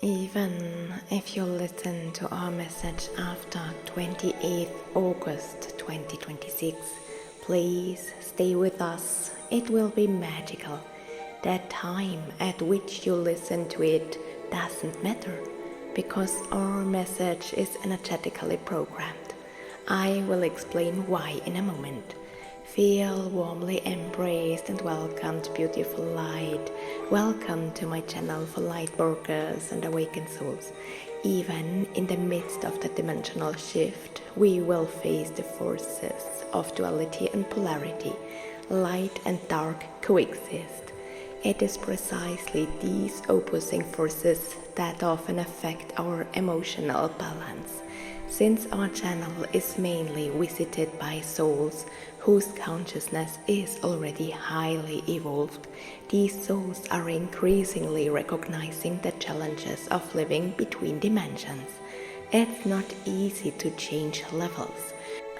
Even if you listen to our message after 28th August 2026, please stay with us. It will be magical. That time at which you listen to it doesn't matter, because our message is energetically programmed. I will explain why in a moment. Feel warmly embraced and welcomed, beautiful light. Welcome to my channel for light workers and awakened souls. Even in the midst of the dimensional shift, we will face the forces of duality and polarity. Light and dark coexist. It is precisely these opposing forces that often affect our emotional balance. Since our channel is mainly visited by souls whose consciousness is already highly evolved, these souls are increasingly recognizing the challenges of living between dimensions. It's not easy to change levels.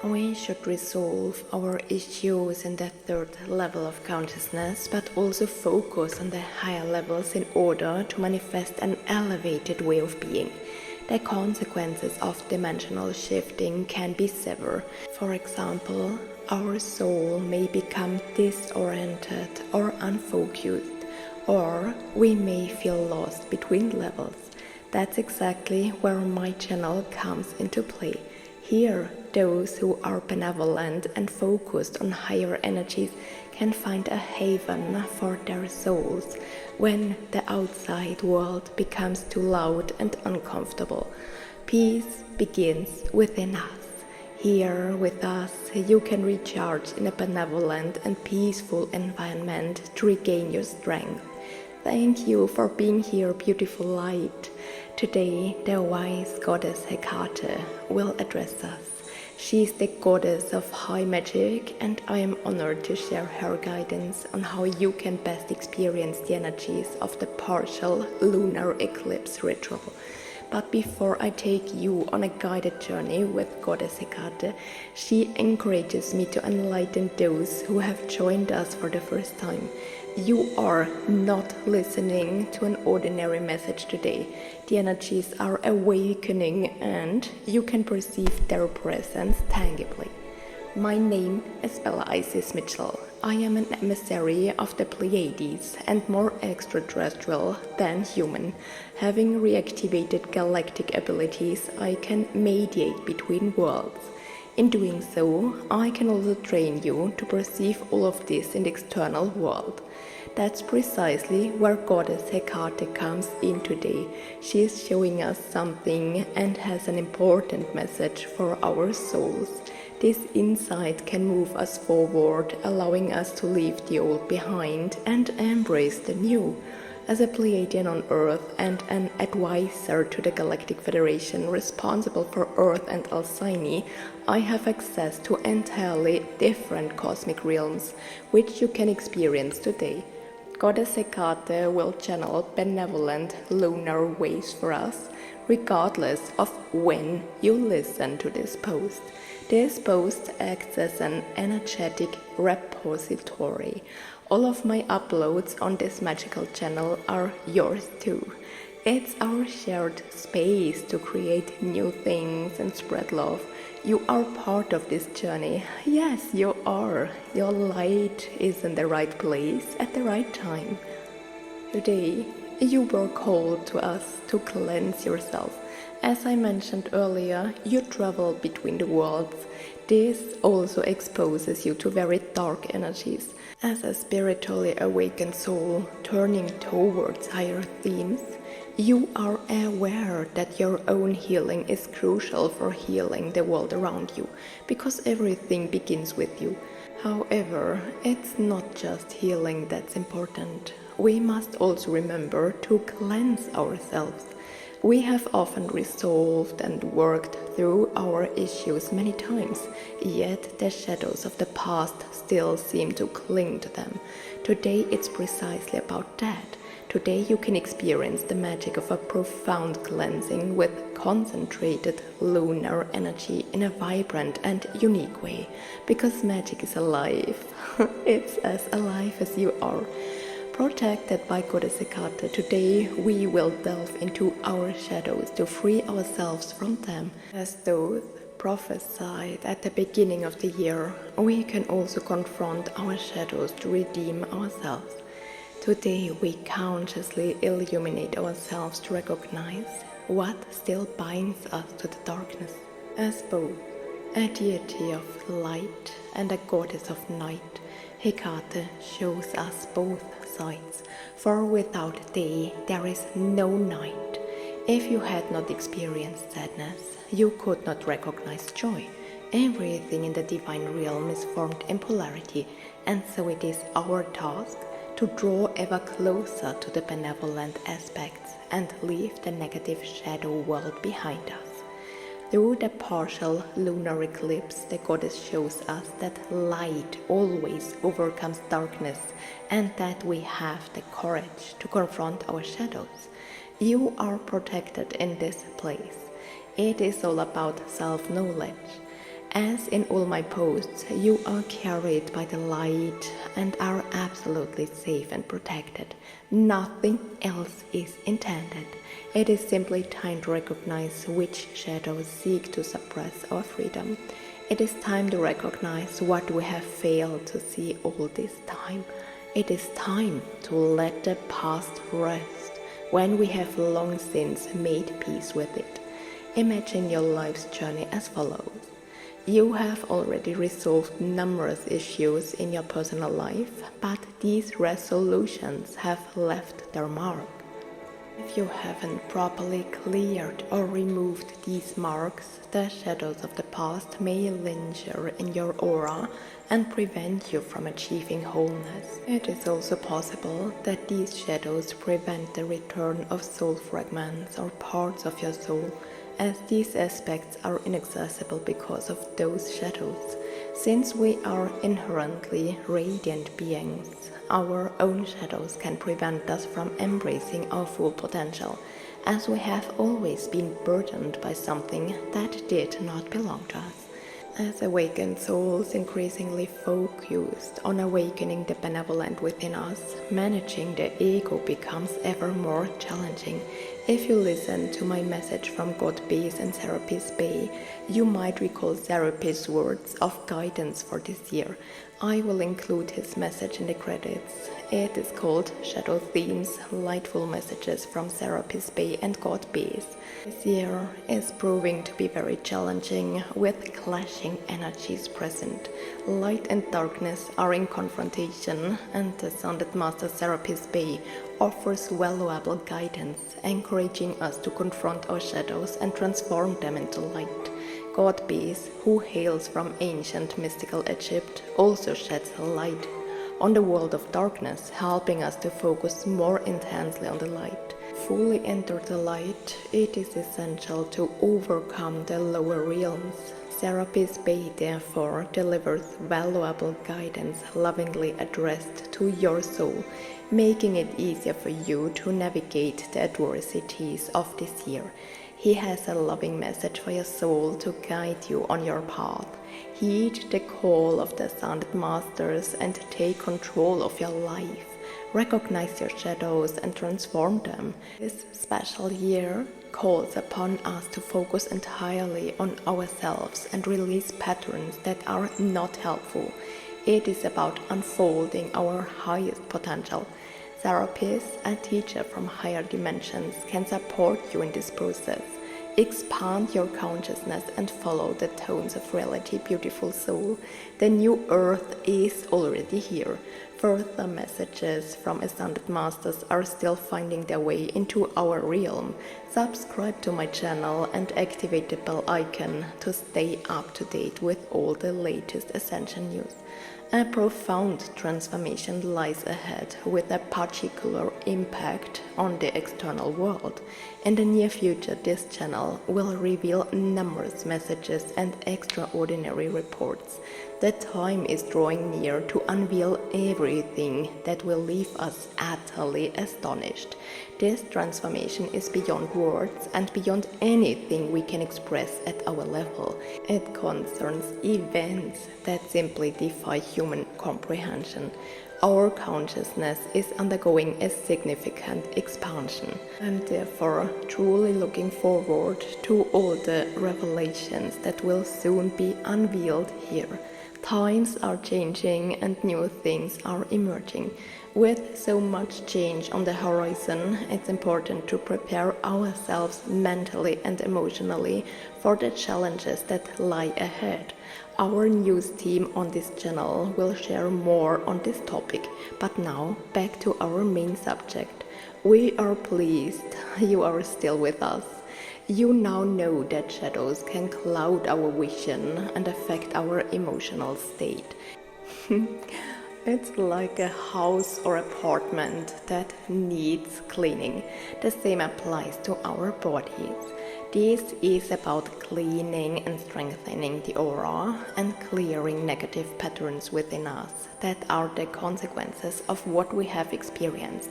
We should resolve our issues in the third level of consciousness, but also focus on the higher levels in order to manifest an elevated way of being. The consequences of dimensional shifting can be severe. For example, our soul may become disoriented or unfocused, or we may feel lost between levels. That's exactly where my channel comes into play. Here, those who are benevolent and focused on higher energies can find a haven for their souls when the outside world becomes too loud and uncomfortable. Peace begins within us. Here with us, you can recharge in a benevolent and peaceful environment to regain your strength. Thank you for being here, beautiful light. Today, the wise Goddess Hecate will address us. She is the goddess of high magic, and I am honored to share her guidance on how you can best experience the energies of the partial lunar eclipse ritual. But before I take you on a guided journey with Goddess Hecate, she encourages me to enlighten those who have joined us for the first time. You are not listening to an ordinary message today. The energies are awakening and you can perceive their presence tangibly. My name is Bella Isis Mitchell. I am an emissary of the Pleiades and more extraterrestrial than human. Having reactivated galactic abilities, I can mediate between worlds. In doing so, I can also train you to perceive all of this in the external world. That's precisely where Goddess Hecate comes in today. She is showing us something and has an important message for our souls. This insight can move us forward, allowing us to leave the old behind and embrace the new. As a Pleiadian on Earth and an advisor to the Galactic Federation responsible for Earth and Alcyone, I have access to entirely different cosmic realms, which you can experience today. Goddess Hecate will channel benevolent lunar waves for us, regardless of when you listen to this post. This post acts as an energetic repository. All of my uploads on this magical channel are yours too. It's our shared space to create new things and spread love. You are part of this journey. Yes, you are. Your light is in the right place at the right time. Today, you were called to us to cleanse yourself. As I mentioned earlier, you travel between the worlds. This also exposes you to very dark energies. As a spiritually awakened soul turning towards higher themes, you are aware that your own healing is crucial for healing the world around you, because everything begins with you. However, it's not just healing that's important. We must also remember to cleanse ourselves. We have often resolved and worked through our issues many times, yet the shadows of the past still seem to cling to them. Today it's precisely about that. Today you can experience the magic of a profound cleansing with concentrated lunar energy in a vibrant and unique way, because magic is alive. It's as alive as you are. Protected by Goddess Hecate, today we will delve into our shadows to free ourselves from them. As those prophesied at the beginning of the year, we can also confront our shadows to redeem ourselves. Today we consciously illuminate ourselves to recognize what still binds us to the darkness. As both a deity of light and a goddess of night, Hecate shows us both sides, for without day there is no night. If you had not experienced sadness, you could not recognize joy. Everything in the divine realm is formed in polarity, and so it is our task to draw ever closer to the benevolent aspects and leave the negative shadow world behind us. Through the partial lunar eclipse, the goddess shows us that light always overcomes darkness and that we have the courage to confront our shadows. You are protected in this place. It is all about self-knowledge. As in all my posts, you are carried by the light and are absolutely safe and protected. Nothing else is intended. It is simply time to recognize which shadows seek to suppress our freedom. It is time to recognize what we have failed to see all this time. It is time to let the past rest when we have long since made peace with it. Imagine your life's journey as follows. You have already resolved numerous issues in your personal life, but these resolutions have left their mark. If you haven't properly cleared or removed these marks, the shadows of the past may linger in your aura and prevent you from achieving wholeness. It is also possible that these shadows prevent the return of soul fragments or parts of your soul, as these aspects are inaccessible because of those shadows. Since we are inherently radiant beings, our own shadows can prevent us from embracing our full potential, as we have always been burdened by something that did not belong to us. As awakened souls increasingly focused on awakening the benevolent within us, managing the ego becomes ever more challenging. If you listen to my message from God Base and Serapis Bay, you might recall Serapis' words of guidance for this year. I will include his message in the credits. It is called Shadow Themes, Lightful Messages from Serapis Bay and God Base. This year is proving to be very challenging, with clashing energies present. Light and darkness are in confrontation, and the Ascended Master Serapis Bay offers valuable guidance, encouraging us to confront our shadows and transform them into light. God Base, who hails from ancient mystical Egypt, also sheds light on the world of darkness, helping us to focus more intensely on the light. Fully enter the light, it is essential to overcome the lower realms. Serapis Bay therefore delivers valuable guidance lovingly addressed to your soul, making it easier for you to navigate the adversities of this year. He has a loving message for your soul to guide you on your path. Heed the call of the Ascended Masters and take control of your life. Recognize your shadows and transform them. This special year calls upon us to focus entirely on ourselves and release patterns that are not helpful. It is about unfolding our highest potential. Serapis, a teacher from higher dimensions, can support you in this process. Expand your consciousness and follow the tones of reality, beautiful soul. The new earth is already here. Further messages from Ascended Masters are still finding their way into our realm. Subscribe to my channel and activate the bell icon to stay up to date with all the latest Ascension news. A profound transformation lies ahead, with a particular impact on the external world. In the near future, this channel will reveal numerous messages and extraordinary reports. The time is drawing near to unveil everything that will leave us utterly astonished. This transformation is beyond words and beyond anything we can express at our level. It concerns events that simply defy human comprehension. Our consciousness is undergoing a significant expansion. I'm therefore truly looking forward to all the revelations that will soon be unveiled here. Times are changing and new things are emerging. With so much change on the horizon, it's important to prepare ourselves mentally and emotionally for the challenges that lie ahead. Our news team on this channel will share more on this topic, but now back to our main subject. We are pleased you are still with us. You now know that shadows can cloud our vision and affect our emotional state. It's like a house or apartment that needs cleaning. The same applies to our bodies. This is about cleaning and strengthening the aura and clearing negative patterns within us that are the consequences of what we have experienced.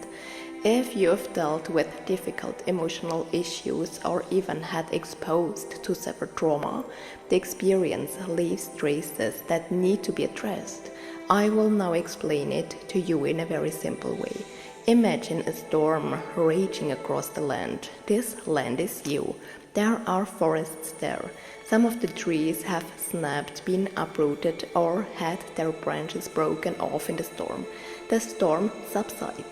If you've dealt with difficult emotional issues or even had exposed to severe trauma, the experience leaves traces that need to be addressed. I will now explain it to you in a very simple way. Imagine a storm raging across the land. This land is you. There are forests there. Some of the trees have snapped, been uprooted, or had their branches broken off in the storm. The storm subsides.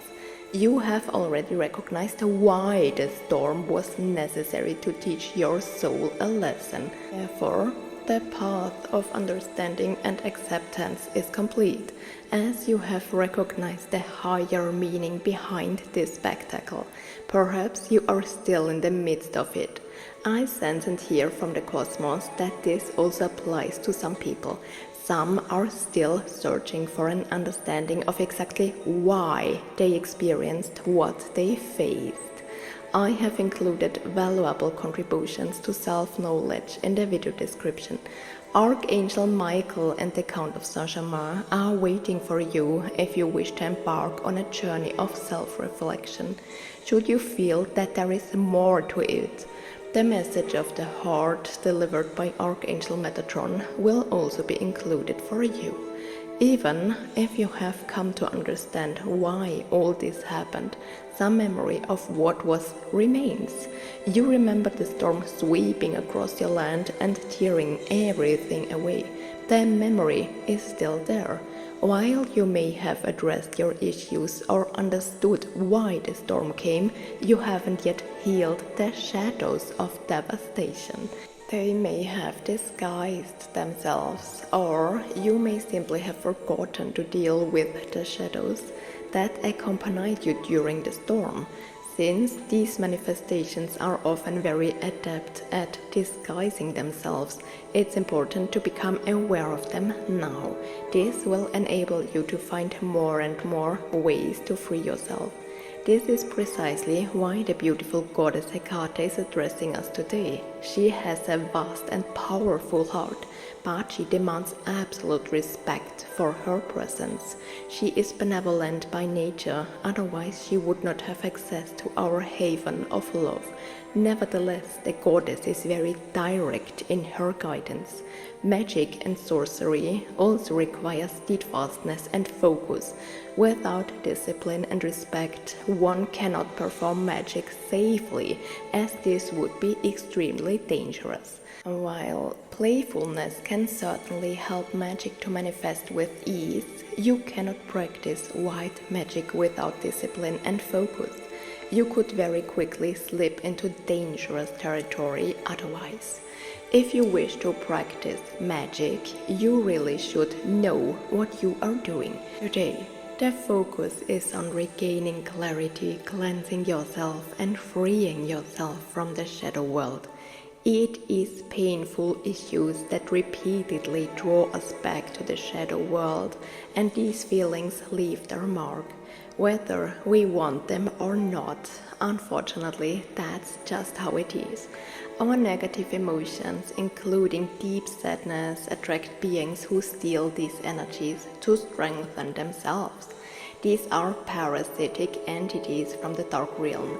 You have already recognized why the storm was necessary to teach your soul a lesson. Therefore, the path of understanding and acceptance is complete, as you have recognized the higher meaning behind this spectacle. Perhaps you are still in the midst of it. I sense and hear from the cosmos that this also applies to some people. Some are still searching for an understanding of exactly why they experienced what they faced. I have included valuable contributions to self-knowledge in the video description. Archangel Michael and the Count of Saint-Germain are waiting for you if you wish to embark on a journey of self-reflection. Should you feel that there is more to it, the message of the heart delivered by Archangel Metatron will also be included for you. Even if you have come to understand why all this happened, some memory of what was remains. You remember the storm sweeping across your land and tearing everything away. The memory is still there. While you may have addressed your issues or understood why the storm came, you haven't yet healed the shadows of devastation. They may have disguised themselves, or you may simply have forgotten to deal with the shadows that accompanied you during the storm. Since these manifestations are often very adept at disguising themselves, it's important to become aware of them now. This will enable you to find more and more ways to free yourself. This is precisely why the beautiful Goddess Hecate is addressing us today. She has a vast and powerful heart, but she demands absolute respect for her presence. She is benevolent by nature, otherwise she would not have access to our haven of love. Nevertheless, the goddess is very direct in her guidance. Magic and sorcery also require steadfastness and focus. Without discipline and respect, one cannot perform magic safely, as this would be extremely dangerous. While playfulness can certainly help magic to manifest with ease, you cannot practice white magic without discipline and focus. You could very quickly slip into dangerous territory otherwise. If you wish to practice magic, you really should know what you are doing. Today, the focus is on regaining clarity, cleansing yourself, and freeing yourself from the shadow world. It is painful issues that repeatedly draw us back to the shadow world, and these feelings leave their mark, whether we want them or not. Unfortunately, that's just how it is. Our negative emotions, including deep sadness, attract beings who steal these energies to strengthen themselves. These are parasitic entities from the dark realms.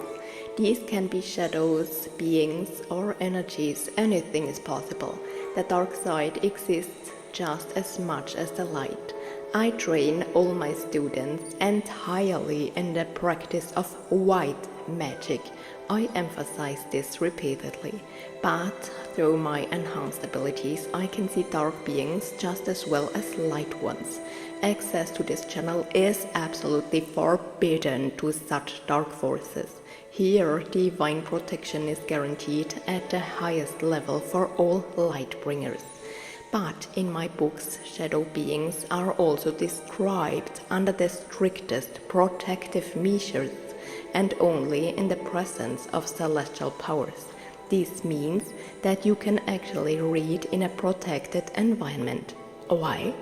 These can be shadows, beings, or energies. Anything is possible. The dark side exists just as much as the light. I train all my students entirely in the practice of white magic. I emphasize this repeatedly, but through my enhanced abilities, I can see dark beings just as well as light ones. Access to this channel is absolutely forbidden to such dark forces. Here, divine protection is guaranteed at the highest level for all light bringers. But in my books, shadow beings are also described under the strictest protective measures and only in the presence of celestial powers. This means that you can actually read in a protected environment. Why?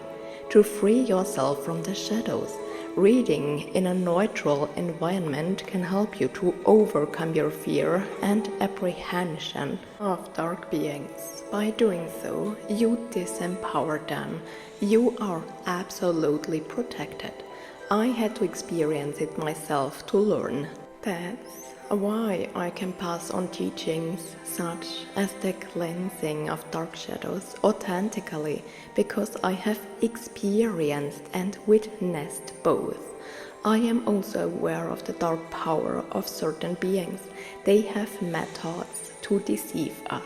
To free yourself from the shadows. Reading in a neutral environment can help you to overcome your fear and apprehension of dark beings. By doing so, you disempower them. You are absolutely protected. I had to experience it myself to learn. That's why I can pass on teachings such as the cleansing of dark shadows authentically, because I have experienced and witnessed both. I am also aware of the dark power of certain beings. They have methods to deceive us.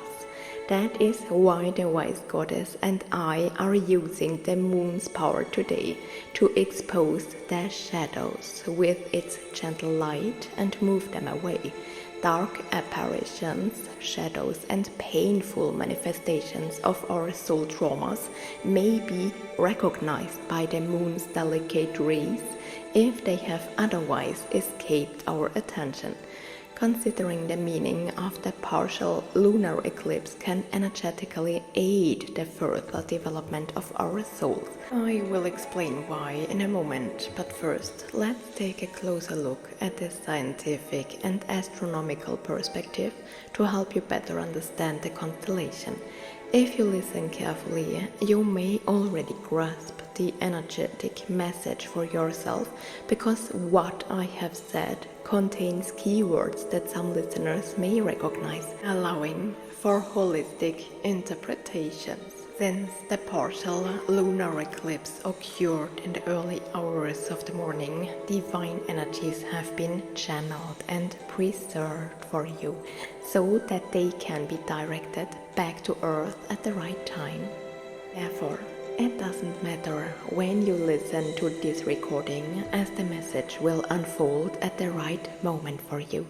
That is why the wise goddess and I are using the moon's power today to expose the shadows with its gentle light and move them away. Dark apparitions, shadows, and painful manifestations of our soul traumas may be recognized by the moon's delicate rays if they have otherwise escaped our attention. Considering the meaning of the partial lunar eclipse can energetically aid the further development of our souls. I will explain why in a moment, but first let's take a closer look at the scientific and astronomical perspective to help you better understand the constellation. If you listen carefully, you may already grasp the energetic message for yourself, because what I have said contains keywords that some listeners may recognize, allowing for holistic interpretations. Since the partial lunar eclipse occurred in the early hours of the morning, divine energies have been channeled and preserved for you so that they can be directed back to Earth at the right time. Therefore, it doesn't matter when you listen to this recording, as the message will unfold at the right moment for you.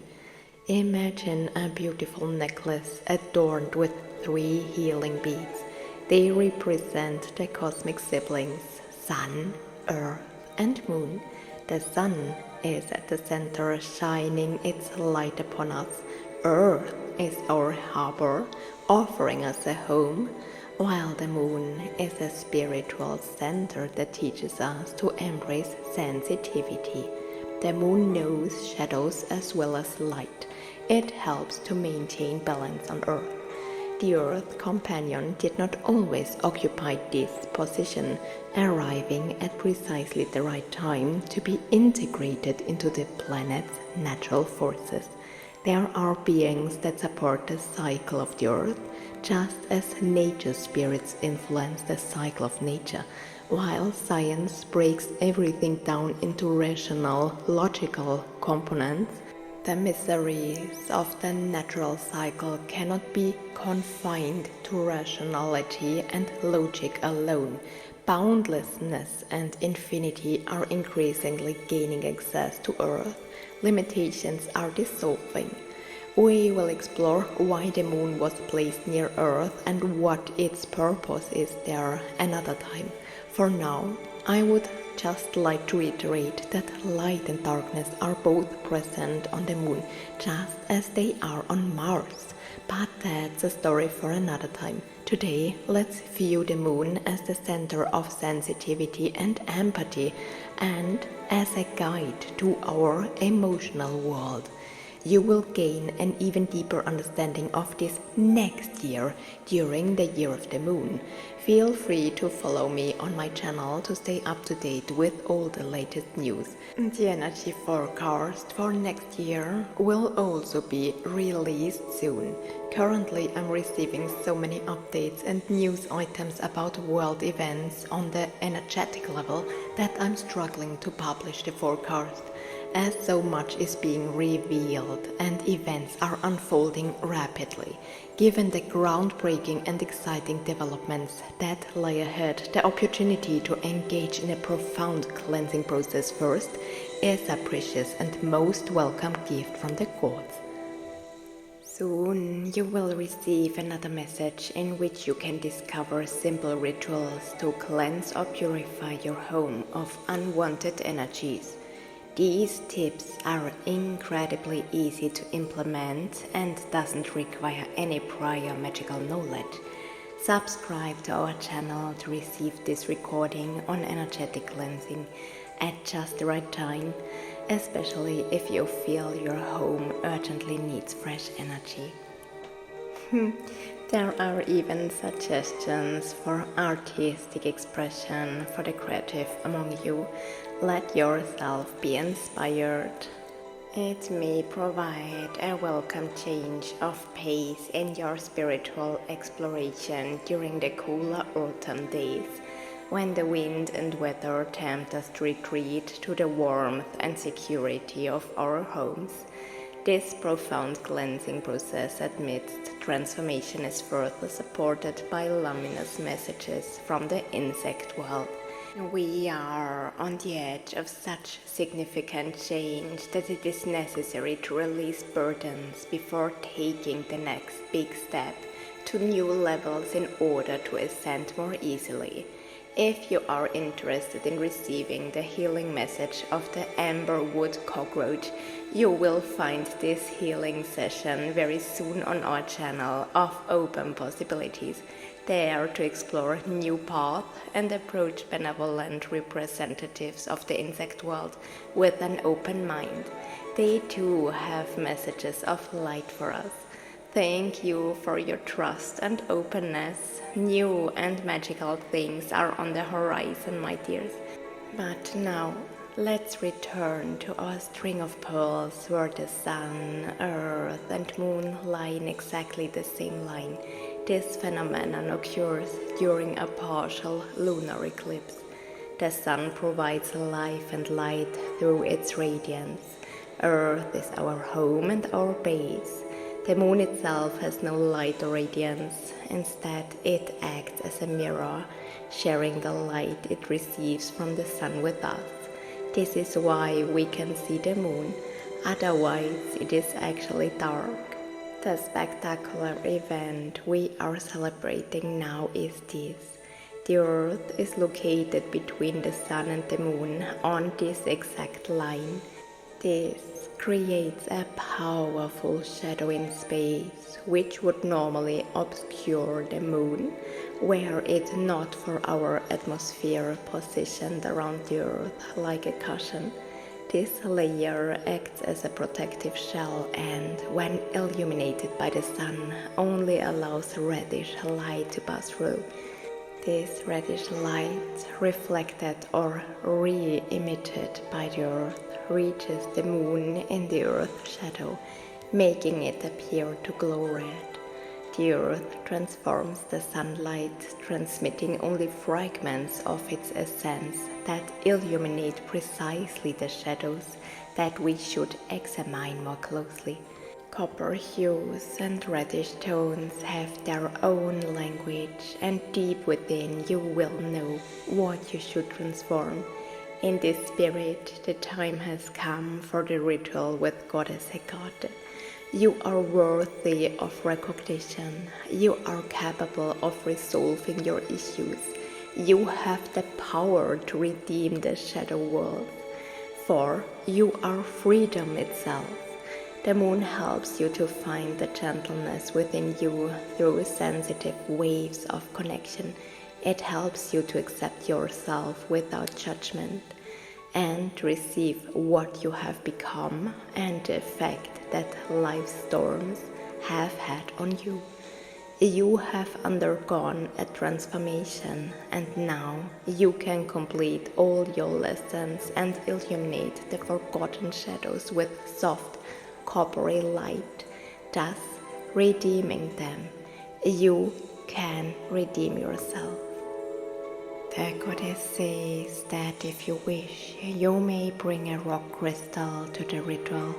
Imagine a beautiful necklace adorned with 3 healing beads. They represent the cosmic siblings, Sun, Earth, and Moon. The Sun is at the center, shining its light upon us. Earth is our harbor, offering us a home, while the Moon is a spiritual center that teaches us to embrace sensitivity. The Moon knows shadows as well as light. It helps to maintain balance on Earth. The Earth companion did not always occupy this position, arriving at precisely the right time to be integrated into the planet's natural forces. There are beings that support the cycle of the Earth, just as nature spirits influence the cycle of nature, while science breaks everything down into rational, logical components. The mysteries of the natural cycle cannot be confined to rationality and logic alone. Boundlessness and infinity are increasingly gaining access to Earth. Limitations are dissolving. We will explore why the Moon was placed near Earth and what its purpose is there another time. For now, I would just like to reiterate that light and darkness are both present on the Moon, just as they are on Mars. But that's a story for another time. Today, let's view the Moon as the center of sensitivity and empathy, and as a guide to our emotional world. You will gain an even deeper understanding of this next year during the year of the moon. Feel free to follow me on my channel to stay up to date with all the latest news. The energy forecast for next year will also be released soon. Currently, I'm receiving so many updates and news items about world events on the energetic level that I'm struggling to publish the forecast, as so much is being revealed and events are unfolding rapidly. Given the groundbreaking and exciting developments that lie ahead, the opportunity to engage in a profound cleansing process first is a precious and most welcome gift from the gods. Soon you will receive another message in which you can discover simple rituals to cleanse or purify your home of unwanted energies. These tips are incredibly easy to implement and doesn't require any prior magical knowledge. Subscribe to our channel to receive this recording on energetic cleansing at just the right time, especially if you feel your home urgently needs fresh energy. There are even suggestions for artistic expression for the creative among you. Let yourself be inspired. It may provide a welcome change of pace in your spiritual exploration during the cooler autumn days, when the wind and weather tempt us to retreat to the warmth and security of our homes. This profound cleansing process amidst transformation is further supported by luminous messages from the insect world. We are on the edge of such significant change that it is necessary to release burdens before taking the next big step to new levels in order to ascend more easily. If you are interested in receiving the healing message of the amberwood cockroach, you will find this healing session very soon on our channel of Open Possibilities, there to explore new paths and approach benevolent representatives of the insect world with an open mind. They too have messages of light for us. Thank you for your trust and openness. New and magical things are on the horizon, my dears. But now, let's return to our string of pearls where the sun, earth and moon lie in exactly the same line. This phenomenon occurs during a partial lunar eclipse. The sun provides life and light through its radiance. Earth is our home and our base. The moon itself has no light or radiance. Instead, it acts as a mirror, sharing the light it receives from the sun with us. This is why we can see the moon, otherwise it is actually dark. The spectacular event we are celebrating now is this. The Earth is located between the sun and the moon on this exact line. This creates a powerful shadow in space, which would normally obscure the moon, were it not for our atmosphere positioned around the Earth like a cushion. This layer acts as a protective shell and, when illuminated by the sun, only allows reddish light to pass through. This reddish light, reflected or re-emitted by the Earth, reaches the moon in the Earth's shadow, making it appear to glow red. The Earth transforms the sunlight, transmitting only fragments of its essence that illuminate precisely the shadows that we should examine more closely. Copper hues and reddish tones have their own language, and deep within you will know what you should transform. In this spirit, the time has come for the ritual with Goddess Hecate. You are worthy of recognition. You are capable of resolving your issues. You have the power to redeem the shadow world, for you are freedom itself. The moon helps you to find the gentleness within you through sensitive waves of connection. It helps you to accept yourself without judgment and receive what you have become and the fact that life's storms have had on you. You have undergone a transformation, and now you can complete all your lessons and illuminate the forgotten shadows with soft, coppery light, thus redeeming them. You can redeem yourself. The goddess says that if you wish, you may bring a rock crystal to the ritual.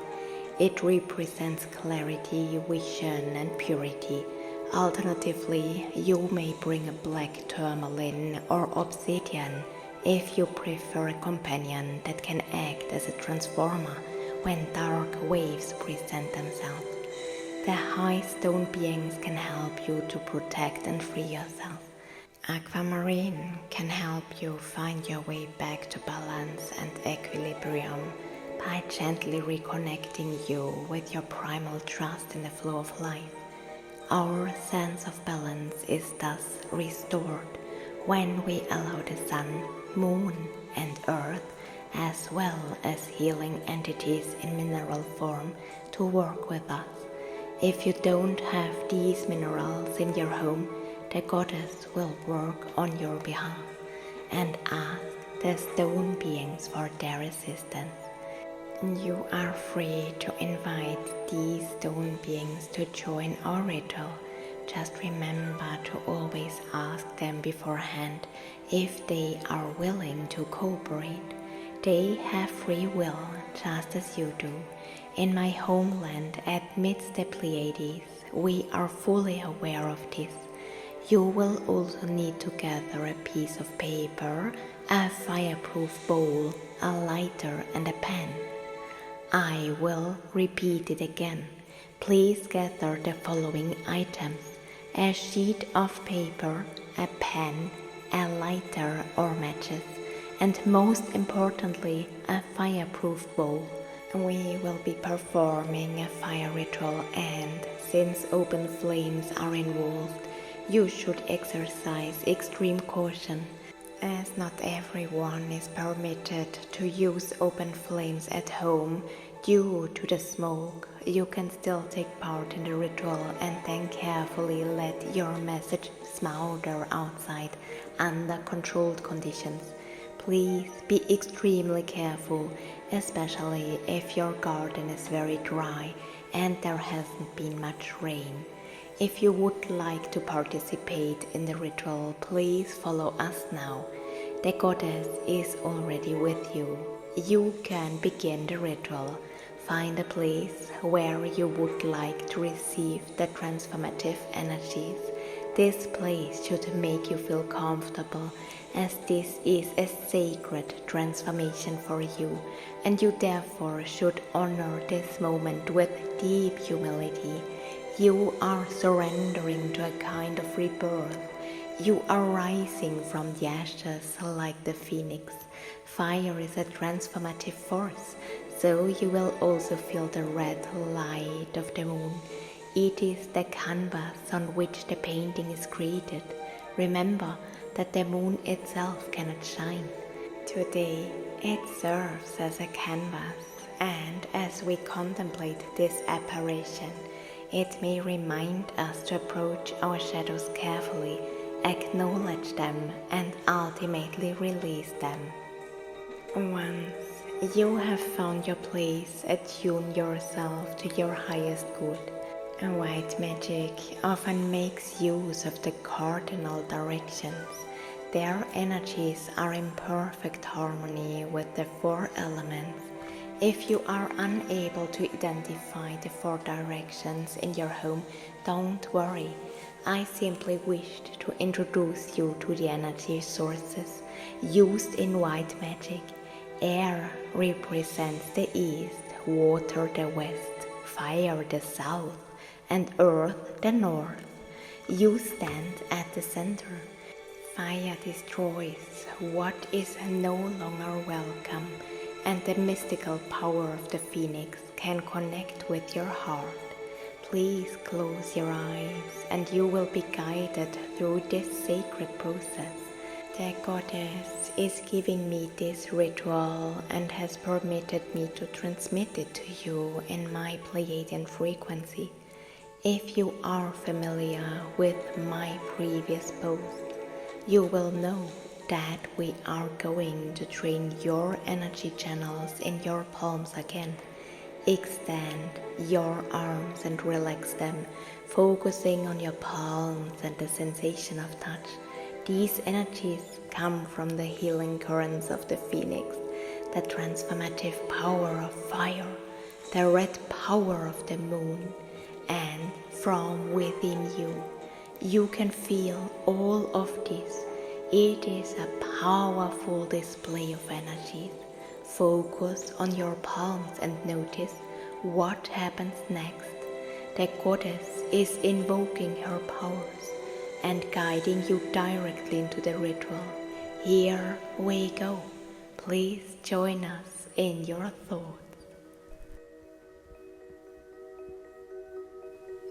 It represents clarity, vision, and purity. Alternatively, you may bring a black tourmaline or obsidian if you prefer a companion that can act as a transformer when dark waves present themselves. The high stone beings can help you to protect and free yourself. Aquamarine can help you find your way back to balance and equilibrium by gently reconnecting you with your primal trust in the flow of life. Our sense of balance is thus restored when we allow the sun, moon, and earth, as well as healing entities in mineral form, to work with us. If you don't have these minerals in your home, the goddess will work on your behalf and ask the stone beings for their assistance. You are free to invite these stone beings to join our ritual. Just remember to always ask them beforehand if they are willing to cooperate. They have free will just as you do. In my homeland amidst the Pleiades, we are fully aware of this. You will also need to gather a piece of paper, a fireproof bowl, a lighter, and a pen. I will repeat it again. Please gather the following items: a sheet of paper, a pen, a lighter or matches, and most importantly, a fireproof bowl. We will be performing a fire ritual, and since open flames are involved, you should exercise extreme caution, as not everyone is permitted to use open flames at home due to the smoke. You can still take part in the ritual and then carefully let your message smolder outside under controlled conditions. Please be extremely careful, especially if your garden is very dry and there hasn't been much rain. If you would like to participate in the ritual, please follow us now. The goddess is already with you. You can begin the ritual. Find a place where you would like to receive the transformative energies. This place should make you feel comfortable, as this is a sacred transformation for you, and you therefore should honor this moment with deep humility. You are surrendering to a kind of rebirth. You are rising from the ashes like the phoenix. Fire is a transformative force, so you will also feel the red light of the moon. It is the canvas on which the painting is created. Remember that the moon itself cannot shine. Today it serves as a canvas, and as we contemplate this apparition, it may remind us to approach our shadows carefully, acknowledge them, and ultimately release them. Once you have found your place, attune yourself to your highest good. White magic often makes use of the cardinal directions. Their energies are in perfect harmony with the four elements. If you are unable to identify the four directions in your home, don't worry. I simply wished to introduce you to the energy sources used in white magic. Air represents the east, water the west, fire the south, and earth the north. You stand at the center. Fire destroys what is no longer welcome, and the mystical power of the phoenix can connect with your heart. Please close your eyes and you will be guided through this sacred process. The goddess is giving me this ritual and has permitted me to transmit it to you in my Pleiadian frequency. If you are familiar with my previous post, you will know that we are going to train your energy channels in your palms again. Extend your arms and relax them, focusing on your palms and the sensation of touch. These energies come from the healing currents of the phoenix, the transformative power of fire, the red power of the moon, and from within you. You can feel all of this. It is a powerful display of energies. Focus on your palms and notice what happens next. The goddess is invoking her powers and guiding you directly into the ritual. Here we go. Please join us in your thoughts.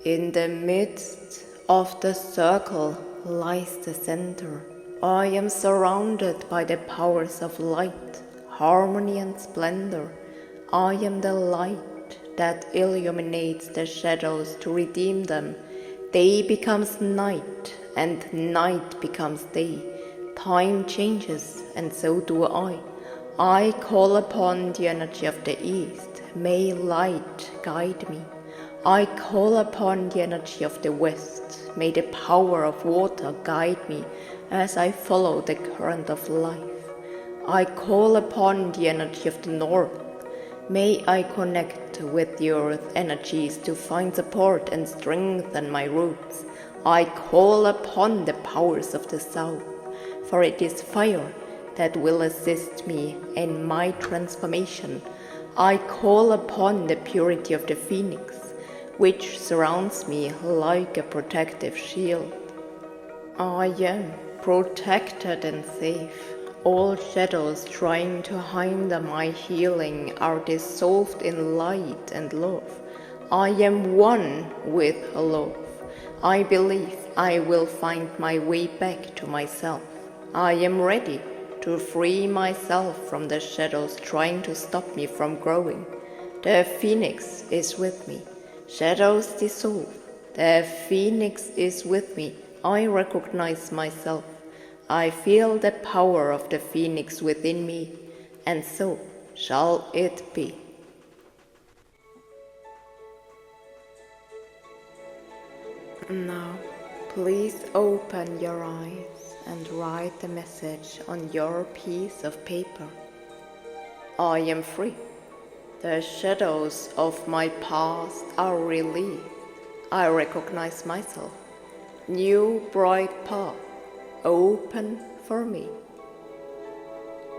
In the midst of the circle lies the center. I am surrounded by the powers of light, harmony and splendor. I am the light that illuminates the shadows to redeem them. Day becomes night and night becomes day. Time changes and so do I. I call upon the energy of the east. May light guide me. I call upon the energy of the west. May the power of water guide me as I follow the current of life. I call upon the energy of the north. May I connect with the earth energies to find support and strengthen my roots. I call upon the powers of the south, for it is fire that will assist me in my transformation. I call upon the purity of the phoenix, which surrounds me like a protective shield. I am protected and safe. All shadows trying to hinder my healing are dissolved in light and love. I am one with love. I believe I will find my way back to myself. I am ready to free myself from the shadows trying to stop me from growing. The phoenix is with me. Shadows dissolve. The phoenix is with me. I recognize myself. I feel the power of the phoenix within me, and so shall it be. Now, please open your eyes and write the message on your piece of paper. I am free. The shadows of my past are released. I recognize myself. New bright path open for me.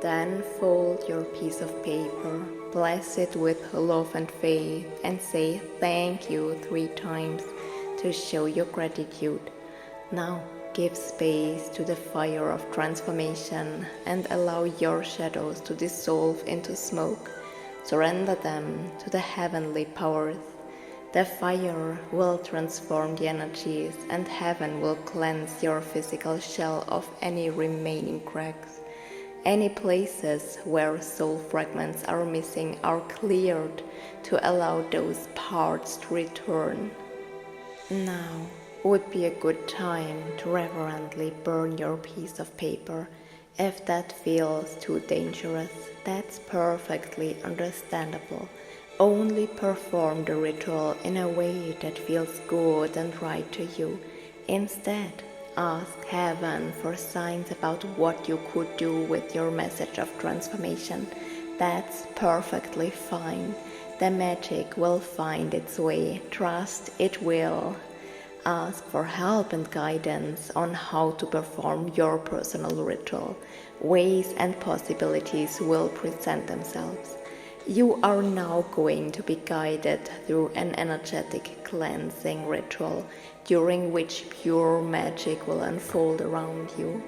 Then fold your piece of paper, bless it with love and faith, and say thank you 3 times to show your gratitude. Now give space to the fire of transformation and allow your shadows to dissolve into smoke. Surrender them to the heavenly powers. The fire will transform the energies, and heaven will cleanse your physical shell of any remaining cracks. Any places where soul fragments are missing are cleared to allow those parts to return. Now would be a good time to reverently burn your piece of paper. If that feels too dangerous, that's perfectly understandable. Only perform the ritual in a way that feels good and right to you. Instead, ask heaven for signs about what you could do with your message of transformation. That's perfectly fine. The magic will find its way. Trust it will. Ask for help and guidance on how to perform your personal ritual. Ways and possibilities will present themselves. You are now going to be guided through an energetic cleansing ritual, during which pure magic will unfold around you.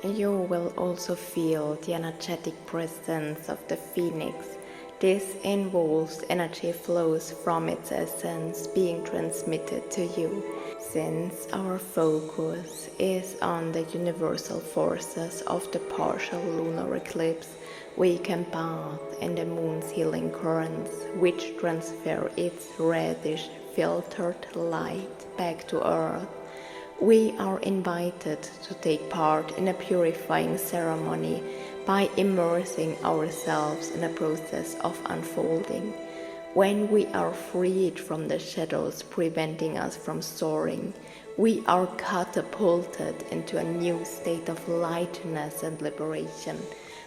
You will also feel the energetic presence of the phoenix. This involves energy flows from its essence being transmitted to you. Since our focus is on the universal forces of the partial lunar eclipse, we can bathe in the moon's healing currents, which transfer its reddish filtered light back to Earth. We are invited to take part in a purifying ceremony by immersing ourselves in a process of unfolding. When we are freed from the shadows preventing us from soaring, we are catapulted into a new state of lightness and liberation.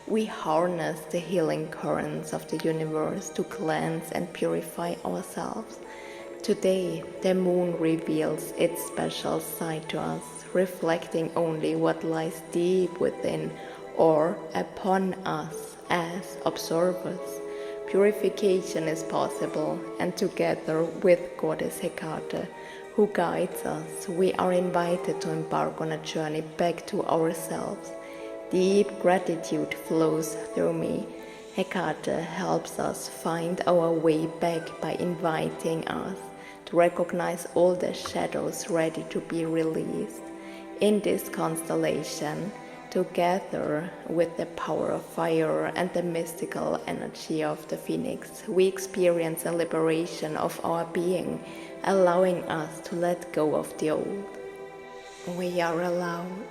We harness the healing currents of the universe to cleanse and purify ourselves. Today, the moon reveals its special side to us, reflecting only what lies deep within or upon us as observers. Purification is possible, and together with Goddess Hecate, who guides us, we are invited to embark on a journey back to ourselves. Deep gratitude flows through me. Hecate helps us find our way back by inviting us to recognize all the shadows ready to be released. In this constellation, together with the power of fire and the mystical energy of the phoenix, we experience a liberation of our being, allowing us to let go of the old. We are allowed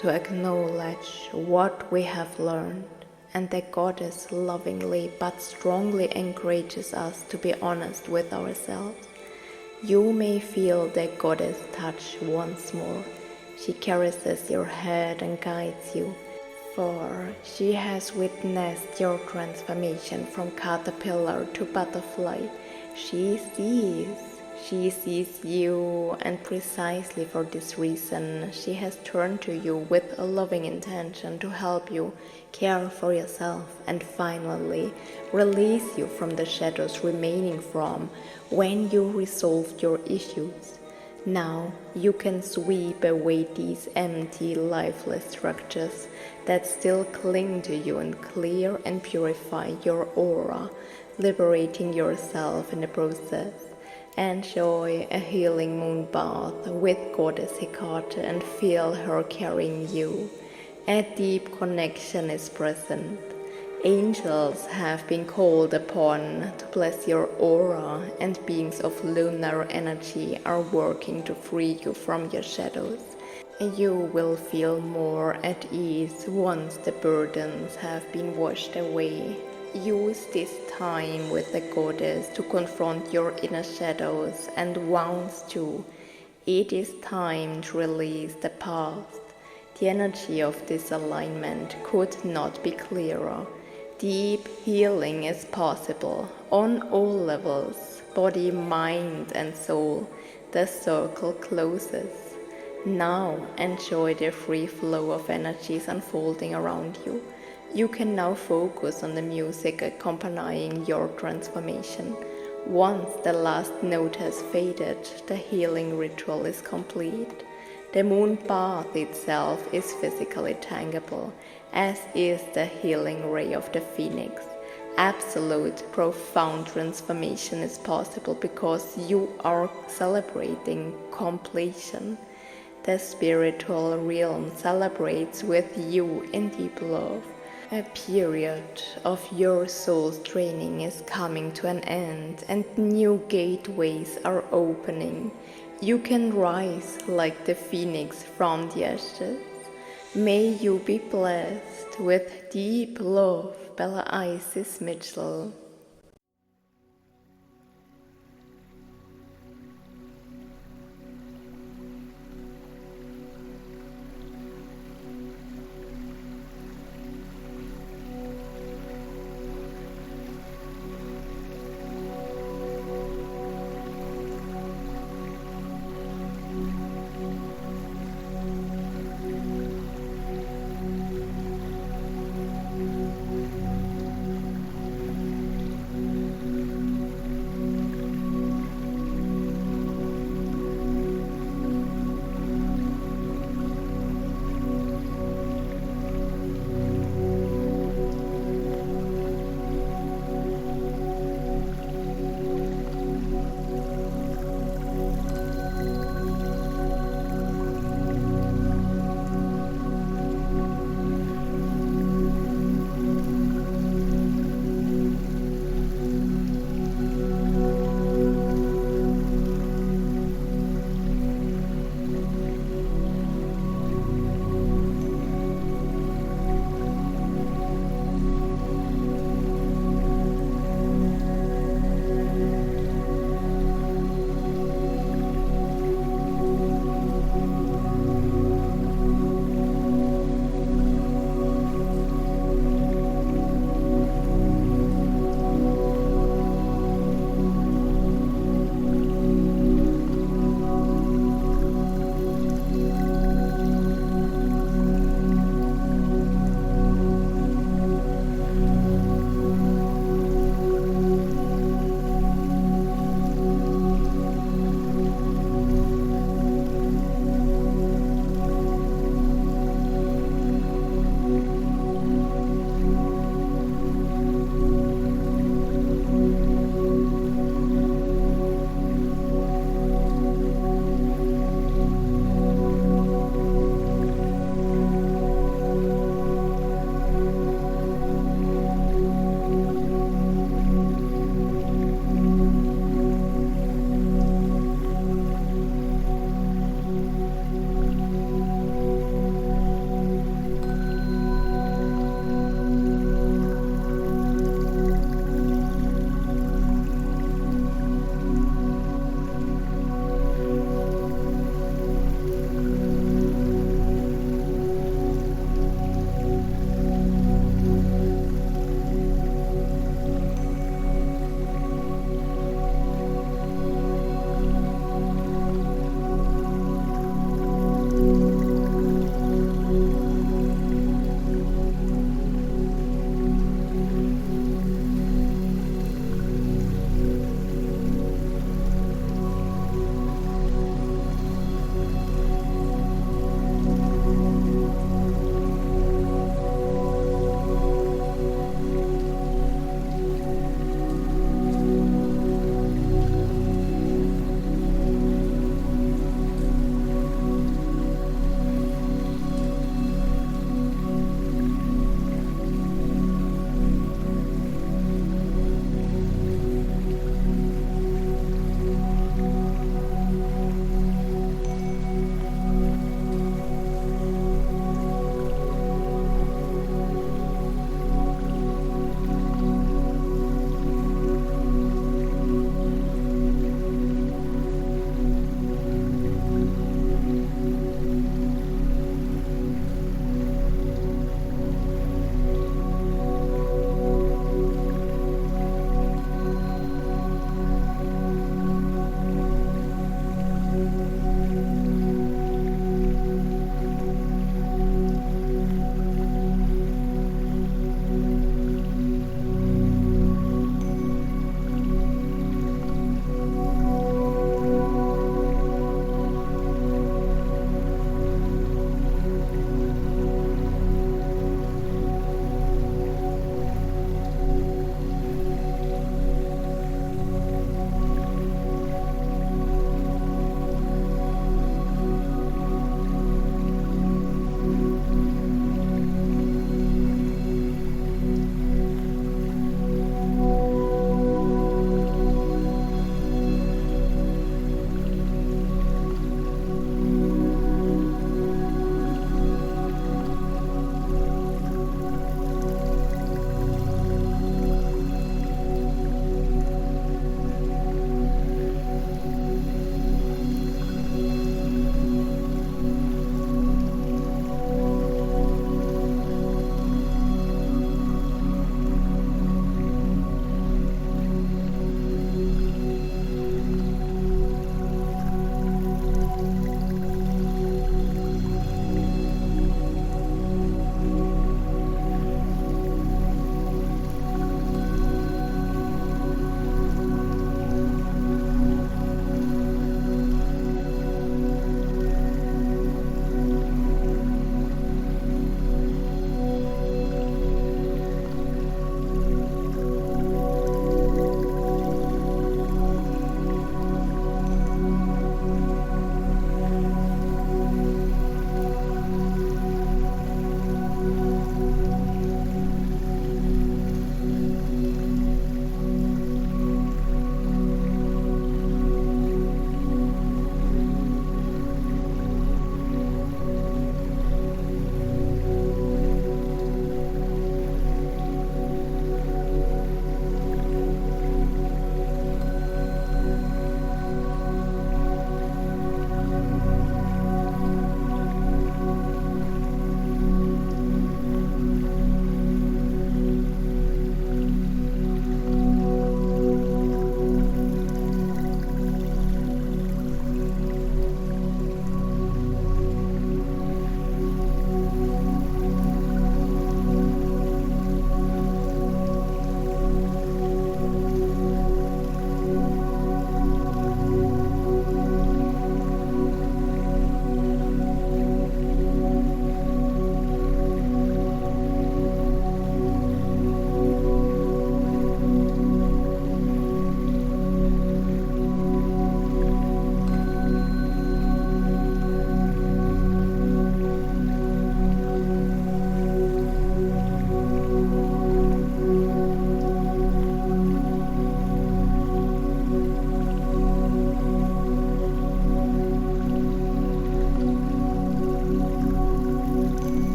to acknowledge what we have learned, and the goddess lovingly but strongly encourages us to be honest with ourselves. You may feel the goddess touch once more. She caresses your head and guides you, for she has witnessed your transformation from caterpillar to butterfly. She sees you, and precisely for this reason, she has turned to you with a loving intention to help you care for yourself and finally release you from the shadows remaining from when you resolved your issues. Now you can sweep away these empty, lifeless structures that still cling to you and clear and purify your aura, liberating yourself in the process. Enjoy a healing moon bath with Goddess Hecate and feel her carrying you. A deep connection is present. Angels have been called upon to bless your aura, and beings of lunar energy are working to free you from your shadows. You will feel more at ease once the burdens have been washed away. Use this time with the goddess to confront your inner shadows and wounds too. It is time to release the past. The energy of this alignment could not be clearer. Deep healing is possible on all levels, body, mind, and soul. The circle closes. Now enjoy the free flow of energies unfolding around you. You can now focus on the music accompanying your transformation. Once the last note has faded, the healing ritual is complete. The moon bath itself is physically tangible, as is the healing ray of the phoenix. Absolute, profound transformation is possible because you are celebrating completion. The spiritual realm celebrates with you in deep love. A period of your soul's training is coming to an end, and new gateways are opening. You can rise like the phoenix from the ashes. May you be blessed with deep love. Bella Isis Mitchell.